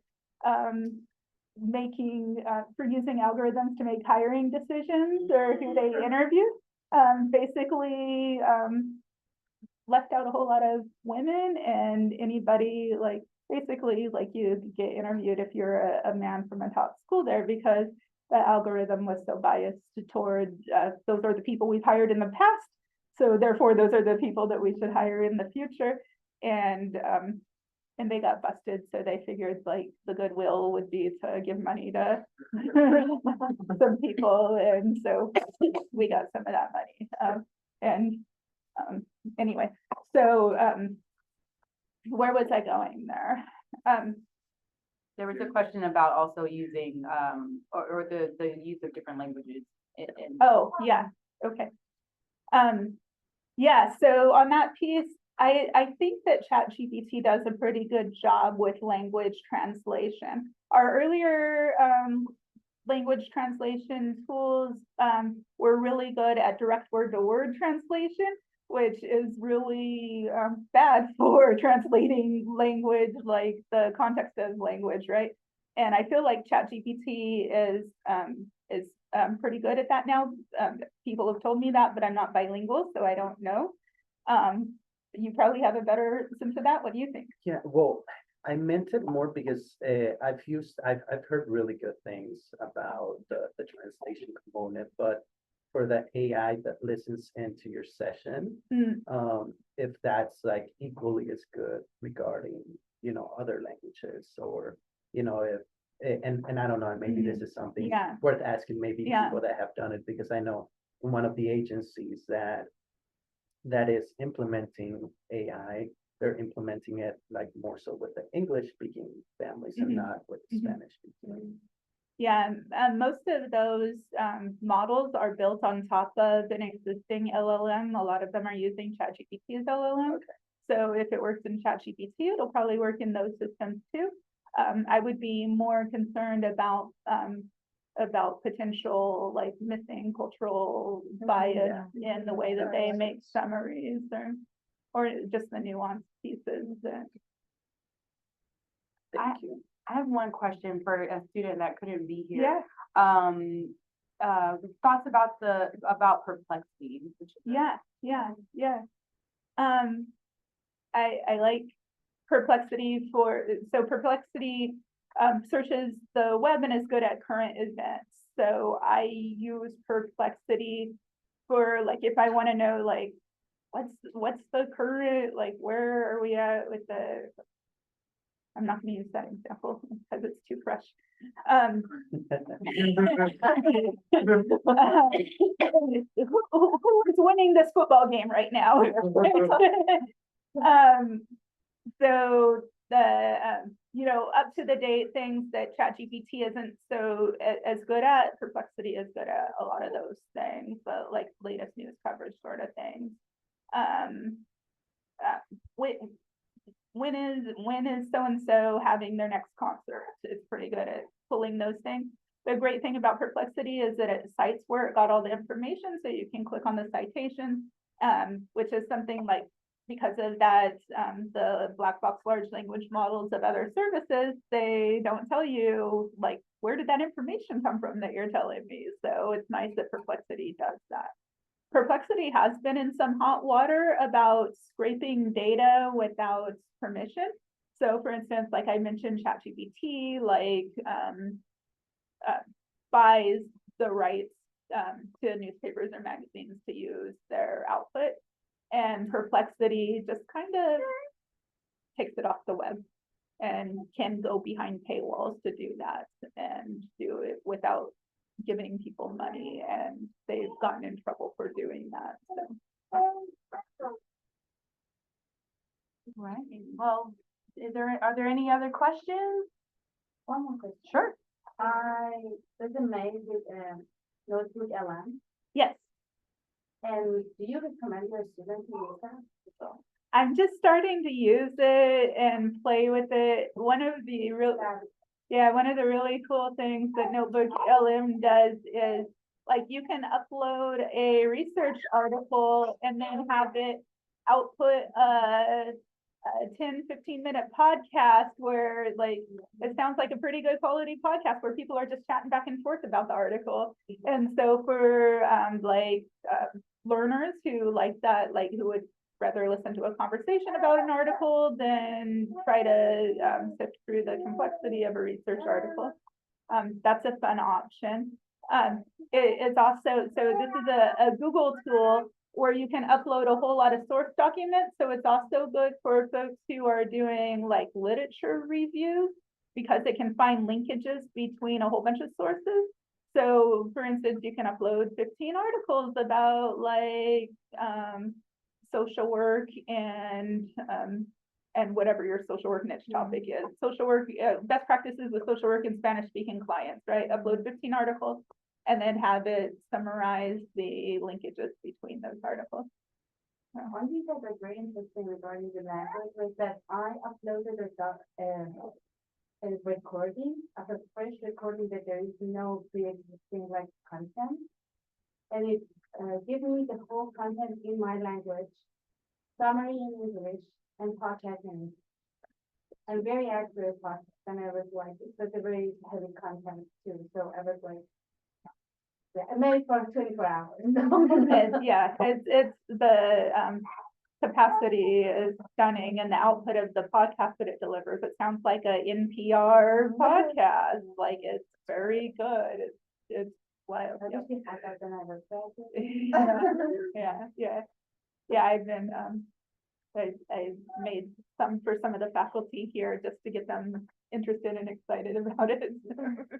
using algorithms to make hiring decisions or who they interview. Basically left out a whole lot of women, and anybody like basically like you get interviewed if you're a man from a top school there, because the algorithm was so biased toward those are the people we've hired in the past, so therefore those are the people that we should hire in the future. And they got busted, so they figured like the goodwill would be to give money to some people, and so we got some of that money. Anyway, so where was I going there? There was a question about also using, or the use of different languages in. Oh, yeah, okay. Yeah, so on that piece, I think that ChatGPT does a pretty good job with language translation. Our earlier language translation tools were really good at direct word-to-word translation, which is really bad for translating language, like the context of language, right? And I feel like ChatGPT is pretty good at that now. People have told me that, but I'm not bilingual, so I don't know. You probably have a better sense of that. What do you think? Yeah, well, I meant it more because I've heard really good things about the translation component, but for the AI that listens into your session, if that's like equally as good regarding, other languages, or, if, and I don't know, maybe this is something worth asking maybe people that have done it, because I know one of the agencies that is implementing AI, they're implementing it like more so with the English speaking families and not with the Spanish speaking. Yeah, most of those models are built on top of an existing LLM. A lot of them are using ChatGPT as LLM. Okay. So if it works in ChatGPT, it'll probably work in those systems too. I would be more concerned about potential like missing cultural bias in the way that they make summaries, or just the nuanced pieces. Thank you. I have one question for a student that couldn't be here. Yeah. Thoughts about perplexity. Yeah. I like Perplexity Perplexity searches the web and is good at current events. So I use Perplexity for like if I want to know like what's the current, like where are we at with the, I'm not going to use that example because it's too fresh. Who's winning this football game right now? So the up to the date things that ChatGPT isn't so as good at, Perplexity is good at a lot of those things, but like latest news coverage sort of things. When is so and so having their next concert? It's pretty good at pulling those things. The great thing about Perplexity is that it cites where it got all the information, so you can click on the citation, which is something like, because of that, the black box large language models of other services, they don't tell you like where did that information come from that you're telling me. So it's nice that Perplexity does that. Perplexity has been in some hot water about scraping data without permission. So for instance, like I mentioned, ChatGPT, buys the rights to newspapers or magazines to use their output. And Perplexity just kind of takes it off the web and can go behind paywalls to do that and do it without giving people money, and they've gotten in trouble for doing that. So. Right, well, are there any other questions? One more question. Sure. I was amazed with Notebook LM, Yes, and do you recommend your students to use that? I'm just starting to use it and play with it. One of the really cool things that Notebook LM does is, like, you can upload a research article and then have it output a 10-15 minute podcast where, like, it sounds like a pretty good quality podcast where people are just chatting back and forth about the article. And so for learners who like that, like who would rather listen to a conversation about an article than try to sift through the complexity of a research article, that's a fun option. It's also, so this is a Google tool where you can upload a whole lot of source documents. So it's also good for folks who are doing like literature reviews, because it can find linkages between a whole bunch of sources. So for instance, you can upload 15 articles about like social work and whatever your social work niche topic is. Social work, best practices with social work in Spanish speaking clients, right? Upload 15 articles and then have it summarize the linkages between those articles. One thing that was very interesting regarding the language was that I uploaded a recording, of a fresh recording that there is no pre-existing like content. And it gives me the whole content in my language, summary in English, and podcast in English. And very accurate podcast. And I was like, it was a very heavy content too. So I was like, yeah, I made it for 24 hours. It's the capacity is stunning, and the output of the podcast that it delivers, it sounds like a NPR podcast. Like, it's very good. It's wild. I wish you had that when I was Yeah. I've been I made some for some of the faculty here just to get them interested and excited about it.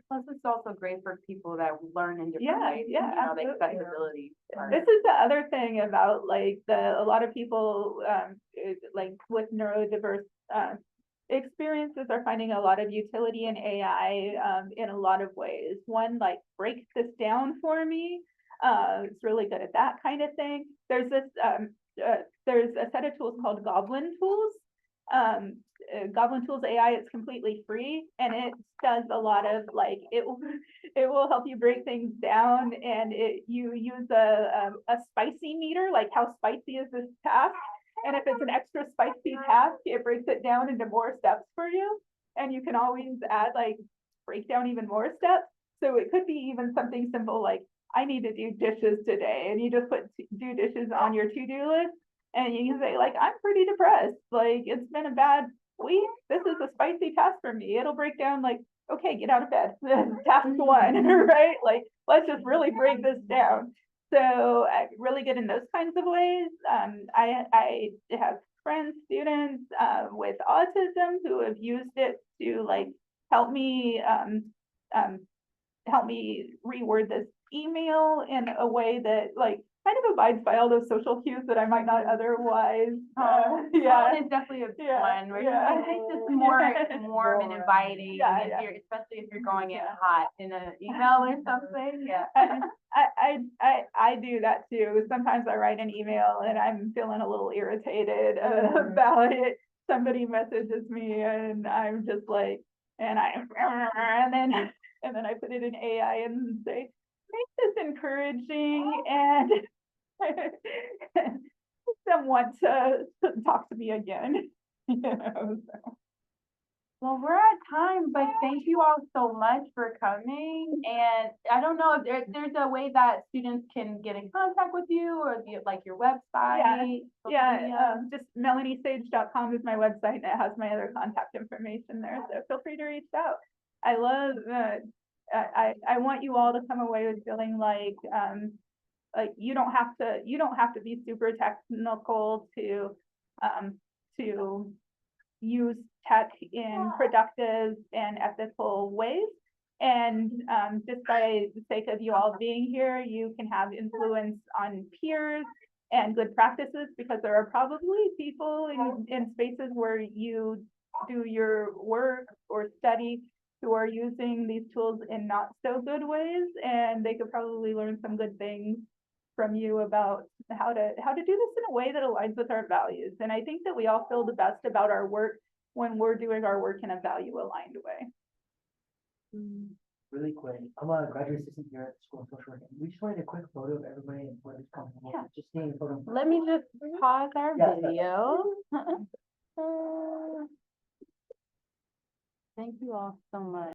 Plus, it's also great for people that learn in different Yeah, ways. yeah, You know, the absolutely. accessibility part. This is the other thing about like a lot of people like with neurodiverse experiences are finding a lot of utility in AI in a lot of ways. One, like, break this down for me. It's really good at that kind of thing. There's this there's a set of tools called Goblin Tools. Goblin Tools AI, it's completely free, and it does a lot of like, it will help you break things down, and you use a spicy meter, like how spicy is this task, and if it's an extra spicy task, it breaks it down into more steps for you, and you can always add like break down even more steps. So it could be even something simple like, I need to do dishes today, and you just put do dishes on your to-do list, and you can say like, I'm pretty depressed, like it's been a bad week, this is a spicy task for me. It'll break down like, okay, get out of bed, task one, right? Like, let's just really break this down. So really good in those kinds of ways. I have friends, students with autism who have used it to like help me reword this email in a way that like kind of abides by all those social cues that I might not otherwise. It's definitely a Yeah, one where yeah. it's just more warm and inviting, Yeah, if you're, especially if you're going in hot in an email or something. Yeah. I do that too. Sometimes I write an email and I'm feeling a little irritated about it. Somebody messages me and I'm just like, and then I put it in AI and say, make this encouraging and them want to talk to me again. You know, so. Well, we're at time, but thank you all so much for coming. And I don't know if there's a way that students can get in contact with you or like your website. social Yeah, media. just melaniesage.com is my website, and it has my other contact information there, so feel free to reach out. I love, I want you all to come away with feeling like you don't have to be super technical to use tech in productive and ethical ways. And just by the sake of you all being here, you can have influence on peers and good practices, because there are probably people in spaces where you do your work or study who are using these tools in not so good ways, and they could probably learn some good things from you about how to do this in a way that aligns with our values. And I think that we all feel the best about our work when we're doing our work in a value aligned way. Really quick, I'm a graduate assistant here at the School of Social Work. And we just wanted a quick photo of everybody and what is coming. Yeah. Just seeing a photo. Let me just pause our Yeah. video. Thank you all so much.